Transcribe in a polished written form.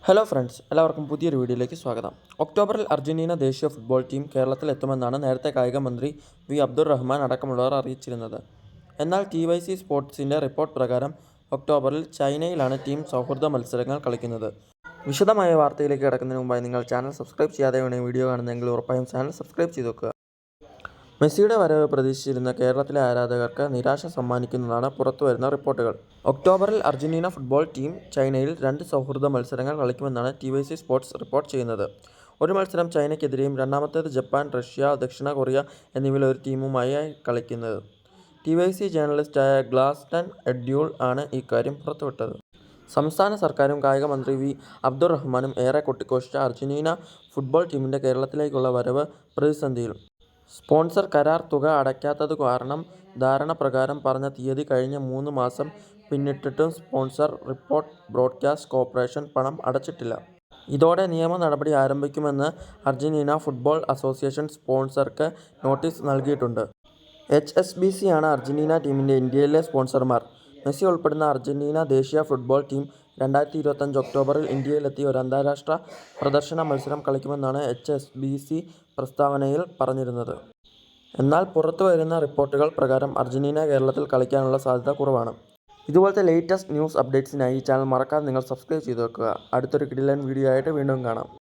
Hello friends, എല്ലാവർക്കും പുതിയൊരു വീഡിയോയിലേക്ക് സ്വാഗതം. ഒക്ടോബറിൽ അർജന്റീന ദേശീയ ഫുട്ബോൾ ടീം കേരളത്തിൽ എത്തുമെന്നാണ് നേരത്തെ കായിക മന്ത്രി വി അബ്ദുറഹ്മാൻ അടക്കമുള്ളവർ അറിയിച്ചിരുന്നത്. എന്നാൽ TYC സ്പോർട്സിൻ്റെ റിപ്പോർട്ട് പ്രകാരം ഒക്ടോബറിൽ ചൈനയിലാണ് ടീം സൗഹൃദ മത്സരങ്ങൾ കളിക്കുന്നത്. വിശദമായ വാർത്തയിലേക്ക് കടക്കുന്നതിന് മുമ്പായി നിങ്ങൾ ചാനൽ സബ്സ്ക്രൈബ് ചെയ്യാതെയാണ് വീഡിയോ കാണുന്നതെങ്കിൽ ഉറപ്പായും ചാനൽ സബ്സ്ക്രൈബ് ചെയ്ത് വെക്കുക. മെസ്സിയുടെ വരവ് പ്രതീക്ഷിച്ചിരുന്ന കേരളത്തിലെ ആരാധകർക്ക് നിരാശ സമ്മാനിക്കുന്നതാണ് പുറത്തുവരുന്ന റിപ്പോർട്ടുകൾ. ഒക്ടോബറിൽ അർജന്റീന ഫുട്ബോൾ ടീം ചൈനയിൽ 2 സൗഹൃദ മത്സരങ്ങൾ കളിക്കുമെന്നാണ് TYC സ്പോർട്സ് റിപ്പോർട്ട് ചെയ്യുന്നത്. ഒരു മത്സരം ചൈനയ്ക്കെതിരെയും രണ്ടാമത്തേത് ജപ്പാൻ, റഷ്യ, ദക്ഷിണ കൊറിയ എന്നിവയിലെ ഒരു ടീമുമായി കളിക്കുന്നത്. TYC ജേർണലിസ്റ്റായ ഗ്ലാസ്റ്റൺ എഡ്യൂൾ ആണ് ഇക്കാര്യം പുറത്തുവിട്ടത്. സംസ്ഥാന സർക്കാരും കായിക മന്ത്രി വി അബ്ദുറഹ്മാനും ഏറെ കൊട്ടിഘോഷിച്ച അർജന്റീന ഫുട്ബോൾ ടീമിൻ്റെ കേരളത്തിലേക്കുള്ള വരവ് പ്രതിസന്ധിയിൽ. സ്പോൺസർ കരാർ തുക അടയ്ക്കാത്തതു കാരണം ധാരണ പ്രകാരം പറഞ്ഞ തീയതി കഴിഞ്ഞ് 3 മാസം പിന്നിട്ടിട്ടും സ്പോൺസർ റിപ്പോർട്ട് ബ്രോഡ്കാസ്റ്റ് കോർപ്പറേഷൻ പണം അടച്ചിട്ടില്ല. ഇതോടെ നിയമ നടപടി ആരംഭിക്കുമെന്ന് അർജന്റീന ഫുട്ബോൾ അസോസിയേഷൻ സ്പോൺസർക്ക് നോട്ടീസ് നൽകിയിട്ടുണ്ട്. HSBC ആണ് അർജന്റീന ടീമിൻ്റെ ഇന്ത്യയിലെ സ്പോൺസർമാർ. മെസ്സി ഉൾപ്പെടുന്ന അർജന്റീന ദേശീയ ഫുട്ബോൾ ടീം 2025 ഒക്ടോബറിൽ ഇന്ത്യയിലെത്തി ഒരു അന്താരാഷ്ട്ര പ്രദർശന മത്സരം കളിക്കുമെന്നാണ് HSBC പ്രസ്താവനയിൽ പറഞ്ഞിരുന്നത്. എന്നാൽ പുറത്തുവരുന്ന റിപ്പോർട്ടുകൾ പ്രകാരം അർജന്റീന കേരളത്തിൽ കളിക്കാനുള്ള സാധ്യത കുറവാണ്. ഇതുപോലത്തെ ലേറ്റസ്റ്റ് ന്യൂസ് അപ്ഡേറ്റ്സിനായി ഈ ചാനൽ മറക്കാതെ നിങ്ങൾ സബ്സ്ക്രൈബ് ചെയ്ത് വെക്കുക. അടുത്തൊരു കിടിലൻ വീഡിയോ ആയിട്ട് വീണ്ടും കാണാം.